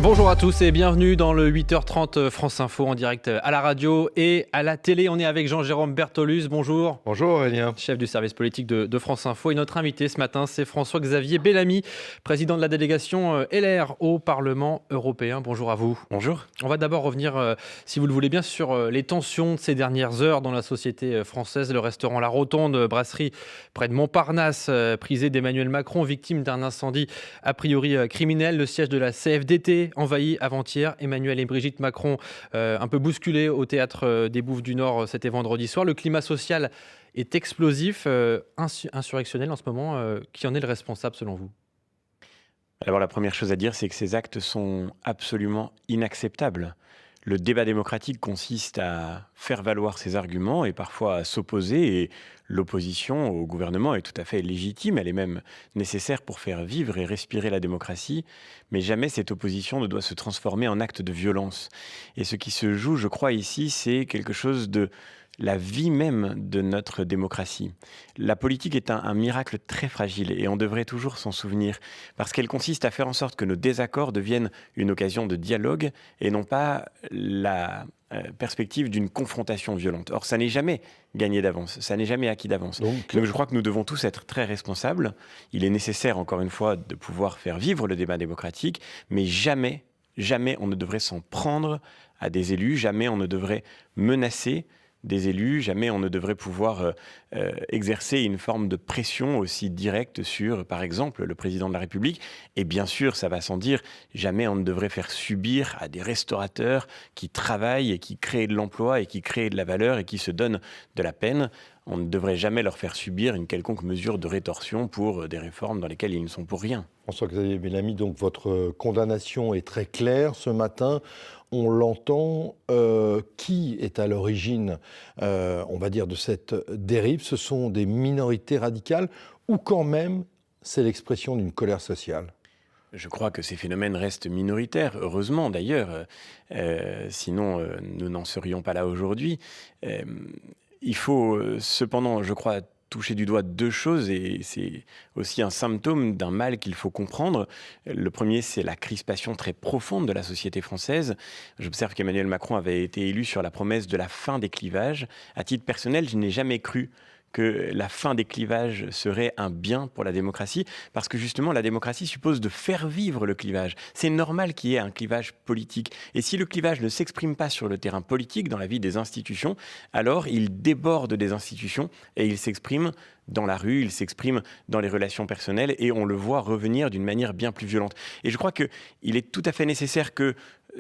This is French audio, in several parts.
Bonjour à tous et bienvenue dans le 8h30 France Info en direct à la radio et à la télé. On est avec Jean-Jérôme Bertolus, bonjour. Bonjour Aurélien. Chef du service politique de France Info. Et notre invité ce matin, c'est François-Xavier Bellamy, président de la délégation LR au Parlement européen. Bonjour à vous. Bonjour. On va d'abord revenir, si vous le voulez bien, sur les tensions de ces dernières heures dans la société française. Le restaurant La Rotonde, brasserie près de Montparnasse, prisé d'Emmanuel Macron, victime d'un incendie a priori criminel. Le siège de la CFDT envahi avant-hier. Emmanuel et Brigitte Macron un peu bousculés au théâtre des Bouffes du Nord, c'était vendredi soir. Le climat social est explosif, insurrectionnel en ce moment. Qui en est le responsable selon vous ? Alors la première chose à dire, c'est que ces actes sont absolument inacceptables. Le débat démocratique consiste à faire valoir ses arguments et parfois à s'opposer. Et l'opposition au gouvernement est tout à fait légitime. Elle est même nécessaire pour faire vivre et respirer la démocratie. Mais jamais cette opposition ne doit se transformer en acte de violence. Et ce qui se joue, je crois, ici, c'est quelque chose de la vie même de notre démocratie. La politique est un miracle très fragile et on devrait toujours s'en souvenir parce qu'elle consiste à faire en sorte que nos désaccords deviennent une occasion de dialogue et non pas la perspective d'une confrontation violente. Or, ça n'est jamais gagné d'avance, ça n'est jamais acquis d'avance. Donc je crois que nous devons tous être très responsables. Il est nécessaire, encore une fois, de pouvoir faire vivre le débat démocratique, mais jamais on ne devrait s'en prendre à des élus, jamais on ne devrait menacer des élus, jamais on ne devrait pouvoir exercer une forme de pression aussi directe sur, par exemple, le président de la République. Et bien sûr, ça va sans dire, jamais on ne devrait faire subir à des restaurateurs qui travaillent et qui créent de l'emploi et qui créent de la valeur et qui se donnent de la peine. On ne devrait jamais leur faire subir une quelconque mesure de rétorsion pour des réformes dans lesquelles ils ne sont pour rien. François-Xavier Bellamy, donc votre condamnation est très claire ce matin. On l'entend, qui est à l'origine, on va dire, de cette dérive ? Ce sont des minorités radicales ou quand même c'est l'expression d'une colère sociale ? Je crois que ces phénomènes restent minoritaires, heureusement d'ailleurs, sinon nous n'en serions pas là aujourd'hui. Il faut cependant, je crois, toucher du doigt deux choses et c'est aussi un symptôme d'un mal qu'il faut comprendre. Le premier, c'est la crispation très profonde de la société française. J'observe qu'Emmanuel Macron avait été élu sur la promesse de la fin des clivages. À titre personnel, je n'ai jamais cru que la fin des clivages serait un bien pour la démocratie, parce que justement la démocratie suppose de faire vivre le clivage. C'est normal qu'il y ait un clivage politique. Et si le clivage ne s'exprime pas sur le terrain politique, dans la vie des institutions, alors il déborde des institutions et il s'exprime dans la rue, il s'exprime dans les relations personnelles et on le voit revenir d'une manière bien plus violente. Et je crois qu'il est tout à fait nécessaire que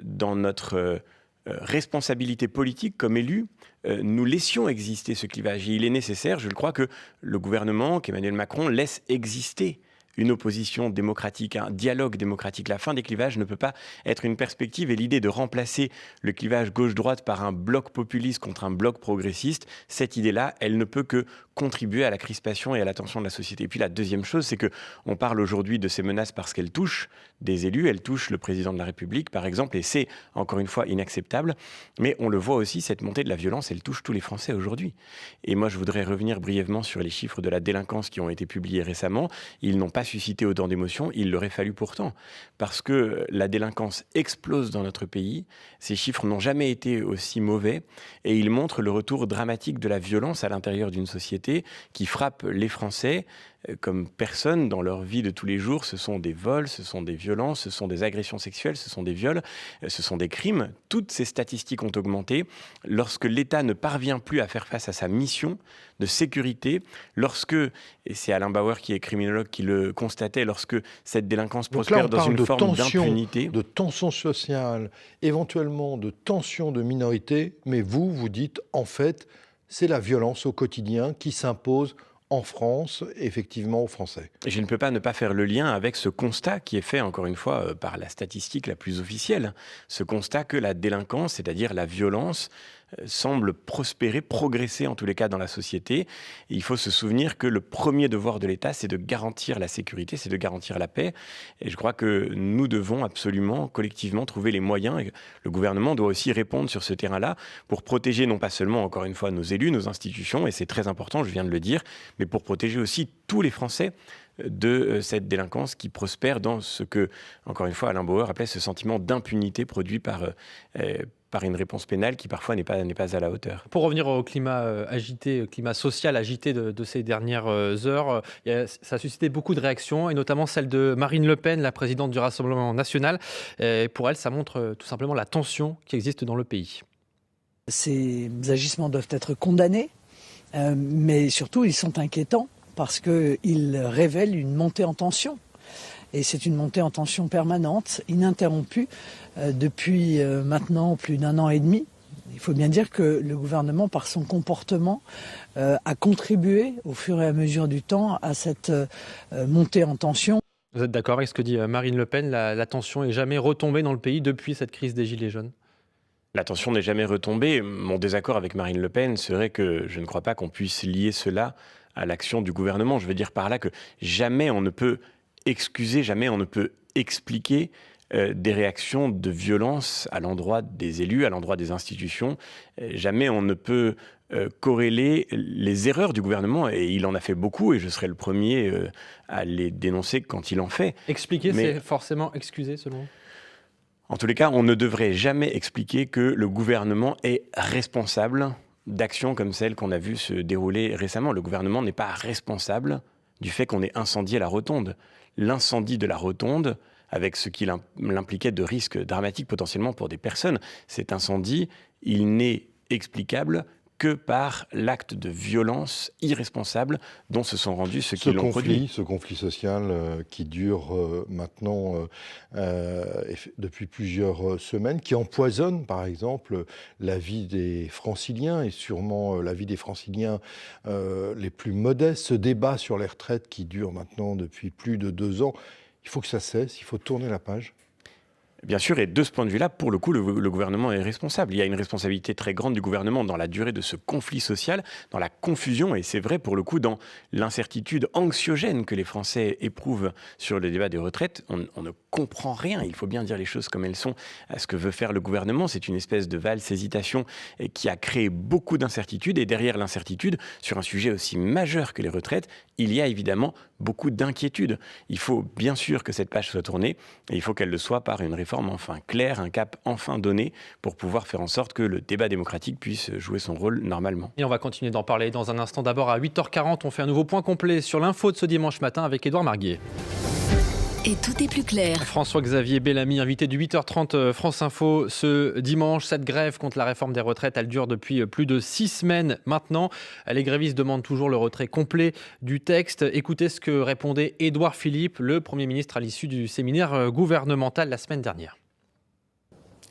dans notre responsabilité politique comme élu, nous laissions exister ce clivage. Et il est nécessaire, je le crois, que le gouvernement, qu'Emmanuel Macron laisse exister une opposition démocratique, un dialogue démocratique. La fin des clivages ne peut pas être une perspective et l'idée de remplacer le clivage gauche-droite par un bloc populiste contre un bloc progressiste, cette idée-là, elle ne peut que contribuer à la crispation et à la tension de la société. Et puis la deuxième chose, c'est qu'on parle aujourd'hui de ces menaces parce qu'elles touchent des élus, elles touchent le président de la République, par exemple, et c'est, encore une fois, inacceptable. Mais on le voit aussi, cette montée de la violence, elle touche tous les Français aujourd'hui. Et moi, je voudrais revenir brièvement sur les chiffres de la délinquance qui ont été publiés récemment. Ils n'ont pas suscité autant d'émotions, il l'aurait fallu pourtant. Parce que la délinquance explose dans notre pays, ces chiffres n'ont jamais été aussi mauvais, et ils montrent le retour dramatique de la violence à l'intérieur d'une société qui frappe les Français comme personne dans leur vie de tous les jours. Ce sont des vols, ce sont des violences, ce sont des agressions sexuelles, ce sont des viols, ce sont des crimes. Toutes ces statistiques ont augmenté. Lorsque l'État ne parvient plus à faire face à sa mission de sécurité, lorsque, et c'est Alain Bauer qui est criminologue qui le constatait, lorsque cette délinquance prospère dans une forme d'impunité. De tension sociale, éventuellement de tension de minorité, mais vous dites en fait, c'est la violence au quotidien qui s'impose en France, effectivement, aux Français. Je ne peux pas ne pas faire le lien avec ce constat qui est fait, encore une fois, par la statistique la plus officielle. Ce constat que la délinquance, c'est-à-dire la violence, semble prospérer, progresser en tous les cas dans la société. Et il faut se souvenir que le premier devoir de l'État, c'est de garantir la sécurité, c'est de garantir la paix. Et je crois que nous devons absolument, collectivement, trouver les moyens. Et le gouvernement doit aussi répondre sur ce terrain-là pour protéger non pas seulement, encore une fois, nos élus, nos institutions, et c'est très important, je viens de le dire, mais pour protéger aussi tous les Français de cette délinquance qui prospère dans ce que, encore une fois, Alain Bauer appelait ce sentiment d'impunité produit par une réponse pénale qui parfois n'est pas à la hauteur. Pour revenir au climat agité, climat social agité de ces dernières heures, ça a suscité beaucoup de réactions, et notamment celle de Marine Le Pen, la présidente du Rassemblement national. Pour elle, ça montre tout simplement la tension qui existe dans le pays. Ces agissements doivent être condamnés, mais surtout ils sont inquiétants parce qu'ils révèlent une montée en tension. Et c'est une montée en tension permanente, ininterrompue, depuis maintenant plus d'1 an et demi. Il faut bien dire que le gouvernement, par son comportement, a contribué au fur et à mesure du temps à cette montée en tension. Vous êtes d'accord avec ce que dit Marine Le Pen, la tension n'est jamais retombée dans le pays depuis cette crise des Gilets jaunes? La tension n'est jamais retombée. Mon désaccord avec Marine Le Pen serait que je ne crois pas qu'on puisse lier cela à l'action du gouvernement. Je veux dire par là que jamais on ne peut excuser, jamais on ne peut expliquer des réactions de violence à l'endroit des élus, à l'endroit des institutions. Jamais on ne peut corréler les erreurs du gouvernement, et il en a fait beaucoup, et je serai le premier à les dénoncer quand il en fait. Expliquer, c'est forcément excuser, selon vous? En tous les cas, on ne devrait jamais expliquer que le gouvernement est responsable d'actions comme celles qu'on a vues se dérouler récemment. Le gouvernement n'est pas responsable du fait qu'on ait incendié la rotonde. L'incendie de la rotonde, avec ce qu'il impliquait de risques dramatiques potentiellement pour des personnes, cet incendie, il n'est explicable que par l'acte de violence irresponsable dont se sont rendus ceux qui l'ont produit. Ce conflit social qui dure maintenant depuis plusieurs semaines, qui empoisonne par exemple la vie des Franciliens, et sûrement la vie des Franciliens les plus modestes. Ce débat sur les retraites qui dure maintenant depuis plus de 2 ans, il faut que ça cesse, il faut tourner la page. Bien sûr, et de ce point de vue-là, pour le coup, le gouvernement est responsable. Il y a une responsabilité très grande du gouvernement dans la durée de ce conflit social, dans la confusion, et c'est vrai pour le coup dans l'incertitude anxiogène que les Français éprouvent sur le débat des retraites. On ne comprend rien, il faut bien dire les choses comme elles sont, à ce que veut faire le gouvernement. C'est une espèce de valse-hésitation qui a créé beaucoup d'incertitudes, et derrière l'incertitude, sur un sujet aussi majeur que les retraites, il y a évidemment beaucoup d'inquiétudes. Il faut bien sûr que cette page soit tournée, et il faut qu'elle le soit par une réforme enfin claire, un cap enfin donné, pour pouvoir faire en sorte que le débat démocratique puisse jouer son rôle normalement. Et on va continuer d'en parler dans un instant. D'abord à 8h40, on fait un nouveau point complet sur l'info de ce dimanche matin avec Édouard Marguier. Et tout est plus clair. François-Xavier Bellamy, invité du 8h30 France Info ce dimanche. Cette grève contre la réforme des retraites, elle dure depuis plus de 6 semaines maintenant. Les grévistes demandent toujours le retrait complet du texte. Écoutez ce que répondait Édouard Philippe, le Premier ministre, à l'issue du séminaire gouvernemental la semaine dernière.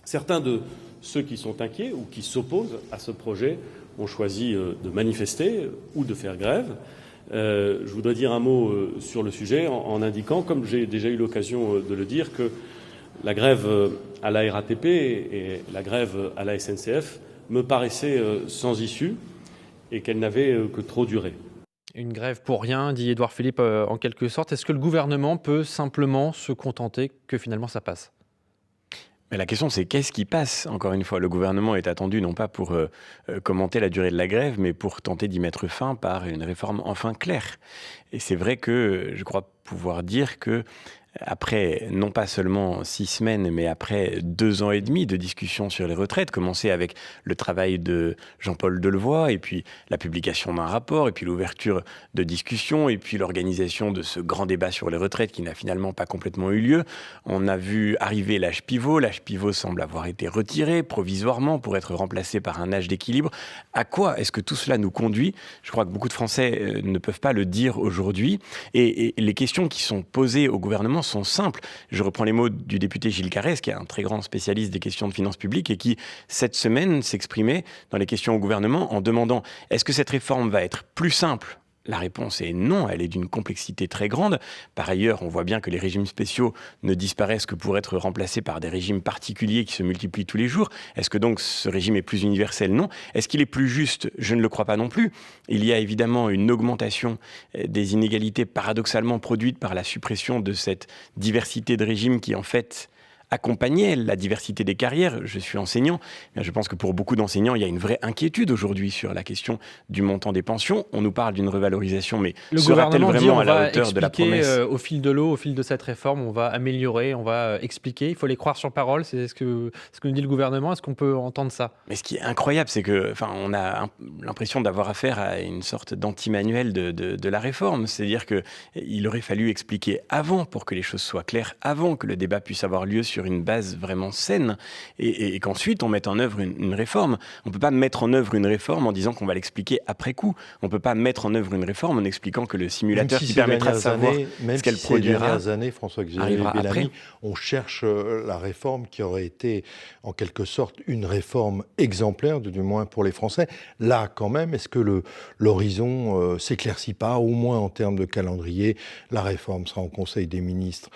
Certains de ceux qui sont inquiets ou qui s'opposent à ce projet ont choisi de manifester ou de faire grève. Je voudrais dire un mot sur le sujet en indiquant, comme j'ai déjà eu l'occasion de le dire, que la grève à la RATP et la grève à la SNCF me paraissaient sans issue et qu'elles n'avaient que trop duré. Une grève pour rien, dit Édouard Philippe en quelque sorte. Est-ce que le gouvernement peut simplement se contenter que finalement ça passe ? Mais la question, c'est qu'est-ce qui passe ? Encore une fois, le gouvernement est attendu non pas pour commenter la durée de la grève, mais pour tenter d'y mettre fin par une réforme enfin claire. Et c'est vrai que je crois pouvoir dire que après, non pas seulement 6 semaines, mais après 2 ans et demi de discussion sur les retraites, commencé avec le travail de Jean-Paul Delevoye, et puis la publication d'un rapport, et puis l'ouverture de discussions, et puis l'organisation de ce grand débat sur les retraites qui n'a finalement pas complètement eu lieu. On a vu arriver l'âge pivot. L'âge pivot semble avoir été retiré provisoirement pour être remplacé par un âge d'équilibre. À quoi est-ce que tout cela nous conduit ? Je crois que beaucoup de Français ne peuvent pas le dire aujourd'hui. Et les questions qui sont posées au gouvernement sont simples. Je reprends les mots du député Gilles Carrez, qui est un très grand spécialiste des questions de finances publiques et qui, cette semaine, s'exprimait dans les questions au gouvernement en demandant est-ce que cette réforme va être plus simple La réponse est non, elle est d'une complexité très grande. Par ailleurs, on voit bien que les régimes spéciaux ne disparaissent que pour être remplacés par des régimes particuliers qui se multiplient tous les jours. Est-ce que donc ce régime est plus universel? Non. Est-ce qu'il est plus juste? Je ne le crois pas non plus. Il y a évidemment une augmentation des inégalités paradoxalement produites par la suppression de cette diversité de régimes qui en fait accompagner la diversité des carrières. Je suis enseignant. Je pense que pour beaucoup d'enseignants, il y a une vraie inquiétude aujourd'hui sur la question du montant des pensions. On nous parle d'une revalorisation, mais sera-t-elle vraiment à la hauteur de la promesse? Au fil de l'eau, au fil de cette réforme, on va améliorer, on va expliquer. Il faut les croire sur parole. C'est ce que nous dit le gouvernement. Est-ce qu'on peut entendre ça? Mais ce qui est incroyable, c'est que, on a l'impression d'avoir affaire à une sorte d'anti-manuel de la réforme. C'est-à-dire qu'il aurait fallu expliquer avant pour que les choses soient claires, avant que le débat puisse avoir lieu sur une base vraiment saine et qu'ensuite on mette en œuvre une réforme. On ne peut pas mettre en œuvre une réforme en disant qu'on va l'expliquer après coup. On ne peut pas mettre en œuvre une réforme en expliquant que le simulateur qui permettra de savoir ce qu'elle produira. Ces dernières années, François-Xavier Bellamy, on cherche la réforme qui aurait été en quelque sorte une réforme exemplaire, du moins pour les Français. Là, quand même, est-ce que l'horizon s'éclaircit pas, au moins en termes de calendrier? La réforme sera au Conseil des ministres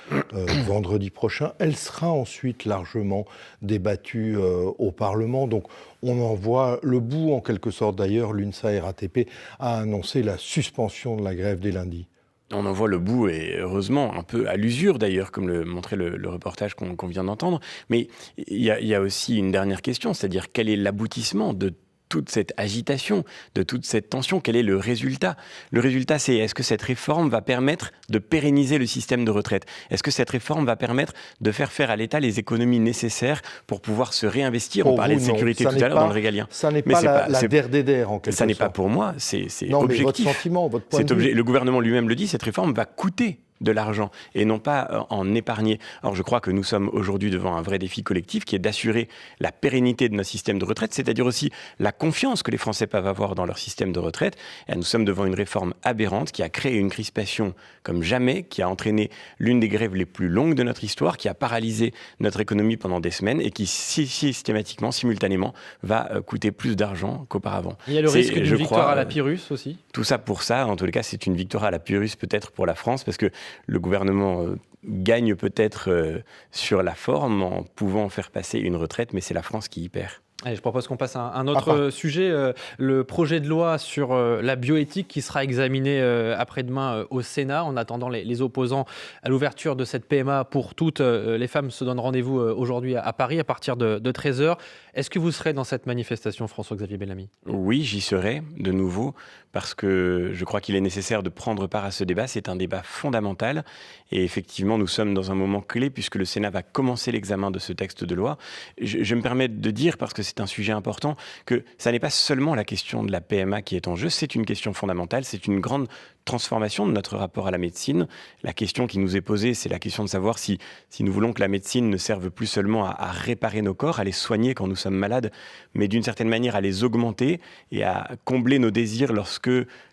vendredi prochain. Elle sera ensuite largement débattue au Parlement. Donc on en voit le bout en quelque sorte. D'ailleurs, l'UNSA-RATP a annoncé la suspension de la grève dès lundi. On en voit le bout, et heureusement, un peu à l'usure d'ailleurs, comme le montrait le reportage qu'on vient d'entendre. Mais il y a aussi une dernière question, c'est-à-dire quel est l'aboutissement de toute cette agitation, de toute cette tension? Quel est le résultat? Le résultat, c'est est-ce que cette réforme va permettre de pérenniser le système de retraite? Est-ce que cette réforme va permettre de faire à l'État les économies nécessaires pour pouvoir se réinvestir? On parlait de sécurité tout à l'heure dans le régalien. Ça n'est pas la DRDR en quelque sorte. Ça n'est pas pour moi, c'est non, objectif. Mais votre sentiment, votre point de vue. Le gouvernement lui-même le dit, cette réforme va coûter de l'argent et non pas en épargner. Alors je crois que nous sommes aujourd'hui devant un vrai défi collectif qui est d'assurer la pérennité de notre système de retraite, c'est-à-dire aussi la confiance que les Français peuvent avoir dans leur système de retraite. Et nous sommes devant une réforme aberrante qui a créé une crispation comme jamais, qui a entraîné l'une des grèves les plus longues de notre histoire, qui a paralysé notre économie pendant des semaines et qui systématiquement, simultanément, va coûter plus d'argent qu'auparavant. Il y a le risque d'une victoire à la Pyrrhus aussi. Tout ça pour ça, en tous les cas, c'est une victoire à la Pyrrhus peut-être pour la France, parce que le gouvernement gagne peut-être sur la forme en pouvant faire passer une retraite, mais c'est la France qui y perd. Allez, je propose qu'on passe à un autre sujet, le projet de loi sur la bioéthique qui sera examiné après-demain au Sénat. En attendant les opposants à l'ouverture de cette PMA pour toutes les femmes se donnent rendez-vous aujourd'hui à Paris à partir de 13h. Est-ce que vous serez dans cette manifestation, François-Xavier Bellamy? Oui, j'y serai de nouveau parce que je crois qu'il est nécessaire de prendre part à ce débat. C'est un débat fondamental et effectivement, nous sommes dans un moment clé puisque le Sénat va commencer l'examen de ce texte de loi. Je me permets de dire, parce que c'est un sujet important, que ça n'est pas seulement la question de la PMA qui est en jeu, c'est une question fondamentale, c'est une grande transformation de notre rapport à la médecine. La question qui nous est posée, c'est la question de savoir si nous voulons que la médecine ne serve plus seulement à réparer nos corps, à les soigner quand nous sommes malades, mais d'une certaine manière à les augmenter et à combler nos désirs lorsque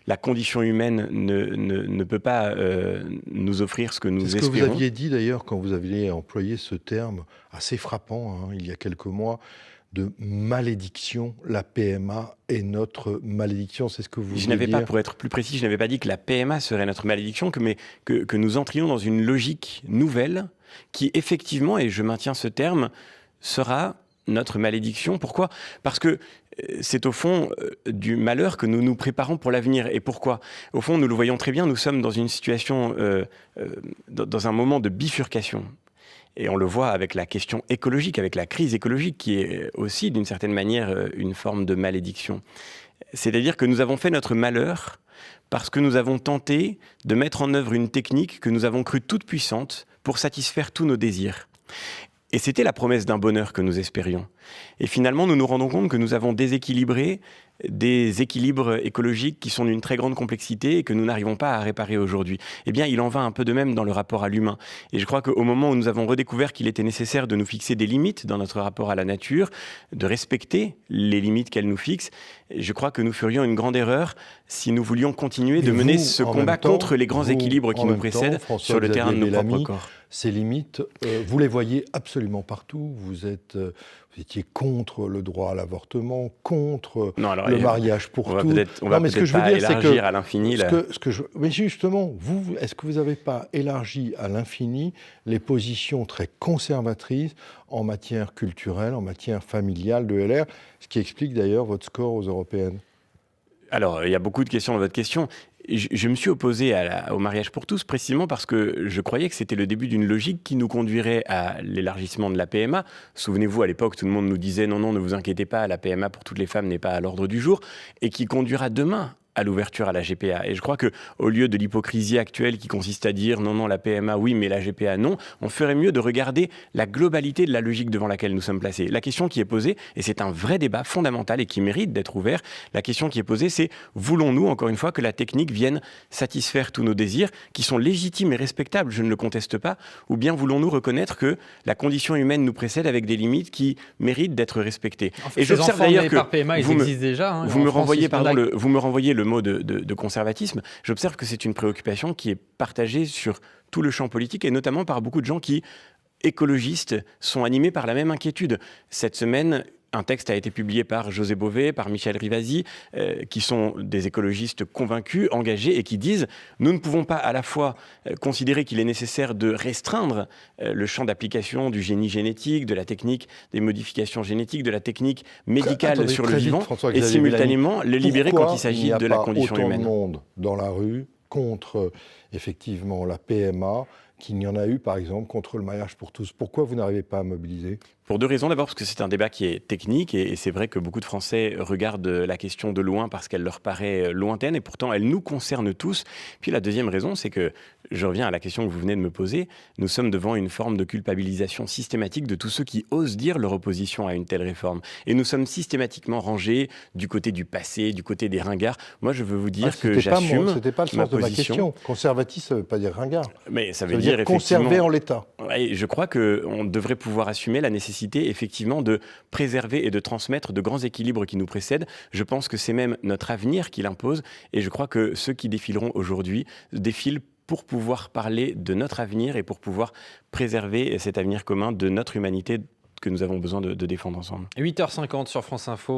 la condition humaine ne peut pas nous offrir ce que nous espérons. C'est ce que vous aviez dit d'ailleurs quand vous aviez employé ce terme assez frappant il y a quelques mois, de malédiction. La PMA est notre malédiction, c'est ce que vous voulez dire? Je n'avais pas, pour être plus précis, je n'avais pas dit que la PMA serait notre malédiction, mais que nous entrions dans une logique nouvelle qui, effectivement, et je maintiens ce terme, sera notre malédiction. Pourquoi? Parce que c'est au fond du malheur que nous nous préparons pour l'avenir. Et pourquoi? Au fond, nous le voyons très bien, nous sommes dans une situation, dans un moment de bifurcation. Et on le voit avec la question écologique, avec la crise écologique, qui est aussi, d'une certaine manière, une forme de malédiction. C'est-à-dire que nous avons fait notre malheur parce que nous avons tenté de mettre en œuvre une technique que nous avons crue toute puissante pour satisfaire tous nos désirs. Et c'était la promesse d'un bonheur que nous espérions. Et finalement, nous nous rendons compte que nous avons déséquilibré des équilibres écologiques qui sont d'une très grande complexité et que nous n'arrivons pas à réparer aujourd'hui. Eh bien, il en va un peu de même dans le rapport à l'humain. Et je crois qu'au moment où nous avons redécouvert qu'il était nécessaire de nous fixer des limites dans notre rapport à la nature, de respecter les limites qu'elle nous fixe, je crois que nous ferions une grande erreur si nous voulions continuer de mener ce combat contre les grands équilibres qui nous précèdent sur le terrain de nos propres corps. Ces limites, vous les voyez absolument partout. vous étiez contre le droit à l'avortement, contre Non, alors, le mariage pour tous. On va mais peut-être pas élargir à l'infini. Mais justement, est-ce que vous n'avez pas élargi à l'infini les positions très conservatrices en matière culturelle, en matière familiale de LR, ce qui explique d'ailleurs votre score aux européennes? Alors, il y a beaucoup de questions dans votre question. Je me suis opposé au mariage pour tous précisément parce que je croyais que c'était le début d'une logique qui nous conduirait à l'élargissement de la PMA. Souvenez-vous, à l'époque, tout le monde nous disait non, non, ne vous inquiétez pas, la PMA pour toutes les femmes n'est pas à l'ordre du jour, et qui conduira demain à l'ouverture à la GPA. Et je crois qu'au lieu de l'hypocrisie actuelle qui consiste à dire non, non, la PMA oui, mais la GPA non, on ferait mieux de regarder la globalité de la logique devant laquelle nous sommes placés. La question qui est posée, et c'est un vrai débat fondamental et qui mérite d'être ouvert, la question qui est posée, c'est voulons-nous, encore une fois, que la technique vienne satisfaire tous nos désirs, qui sont légitimes et respectables, je ne le conteste pas, ou bien voulons-nous reconnaître que la condition humaine nous précède avec des limites qui méritent d'être respectées. En fait, et j'observe d'ailleurs que par PMA, ils existent déjà. Vous me renvoyez le mot de conservatisme. J'observe que c'est une préoccupation qui est partagée sur tout le champ politique et notamment par beaucoup de gens qui, écologistes, sont animés par la même inquiétude. Cette semaine, un texte a été publié par José Bové, par Michel Rivasi, qui sont des écologistes convaincus, engagés, et qui disent « Nous ne pouvons pas à la fois considérer qu'il est nécessaire de restreindre le champ d'application du génie génétique, de la technique des modifications génétiques, de la technique médicale sur le vivant, et simultanément le libérer quand il s'agit de la condition humaine. Il n'y a pas autant de monde dans la rue contre, effectivement, la PMA qu'il n'y en a eu, par exemple, contre le mariage pour tous. Pourquoi vous n'arrivez pas à mobiliser ? Pour deux raisons. D'abord, parce que c'est un débat qui est technique et c'est vrai que beaucoup de Français regardent la question de loin parce qu'elle leur paraît lointaine et pourtant elle nous concerne tous. Puis la deuxième raison, c'est que, je reviens à la question que vous venez de me poser, nous sommes devant une forme de culpabilisation systématique de tous ceux qui osent dire leur opposition à une telle réforme. Et nous sommes systématiquement rangés du côté du passé, du côté des ringards. Moi, je veux vous dire que j'assume c'était pas le sens de ma question. Conservatisme, ça ne veut pas dire ringard. Mais ça veut dire conserver en l'état. Et je crois qu'on devrait pouvoir assumer la nécessité effectivement de préserver et de transmettre de grands équilibres qui nous précèdent. Je pense que c'est même notre avenir qui l'impose et je crois que ceux qui défileront aujourd'hui défilent pour pouvoir parler de notre avenir et pour pouvoir préserver cet avenir commun de notre humanité que nous avons besoin de défendre ensemble. 8h50 sur France Info.